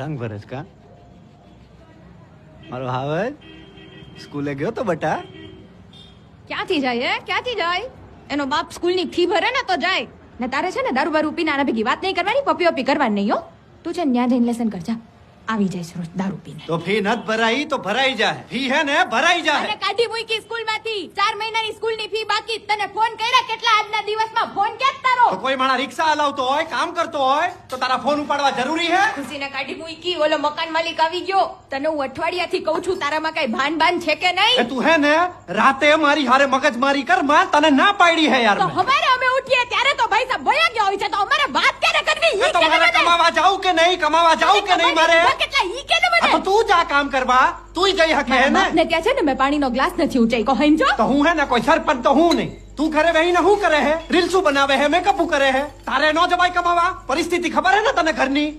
રંગ ભરસ કા મારો હાવજ સ્કૂલે ગયો તો બટા? ક્યાંથી જાય હે? ક્યાંથી જાય? એનો બાપ સ્કૂલની ફી ભરે ને તો જાય. ને તારે છે ને દારૂ બારૂ પીને આના ભેગી વાત નહીં કરવાની, પપી વપી કરવાની નહીં હો. તું છે ને ન્યા જઈને લેસન કરજા. આવી જાય રોજ દારૂ પીને. તો ફી નત ભરાઈ તો ભરાઈ જાય. ફી હે ને ભરાઈ જાય. અને કાઢી મૂકી સ્કૂલમાંથી. 4 મહિનાની સ્કૂલની ફી બાકી. તને ફોન કર્યા કેટલા આજના દિવસમાં? ફોન ક્યાં તારો? તો કોઈ માણા રિક્ષા હલાવતો હોય, કામ કરતો હોય તો તારા ફોન ઉપાડવા જરૂરી હે? ખુશીને કાઢી મૂકી. ઓલો મકાન માલિક આવી ગયો. તને હું અઠવાડિયાથી કહું છું તારામાં કઈ ભાન બાન છે કે નહીં? એ તું હે ને રાતે મારી હારે મગજમારી કર માં, તને ના પાડી હે યાર તો મેં. હવારે અમે ઉઠીએ ત્યારે તો ભાઈ સાહેબ વયા ગયા હોય છે, તો અમારે વાત ક્યારે કરવી? ઈ તો કે મારે કમાવા જાઉં કે નહીં? કમાવા જાઉં કે નહીં મારે? કેટલા ઈ કે ને મને. તો તું જા કામ કરવા, તુંય જઈ હકે હે ને? ને ત્યાં છે ને મેં પાણીનો ગ્લાસ નથી ઊંચાઈ કહો હેમ જો. તો હું હે ને કોઈ સરપંચ તો હું નહીં. તું ઘરે બેહીને શું કરે હે? રીલ્સું બનાવે હે, મેકઅપ કરે હે. તારે નો જવાય કમાવા? પરિસ્થિતિ ખબર હે ને તને ઘરની?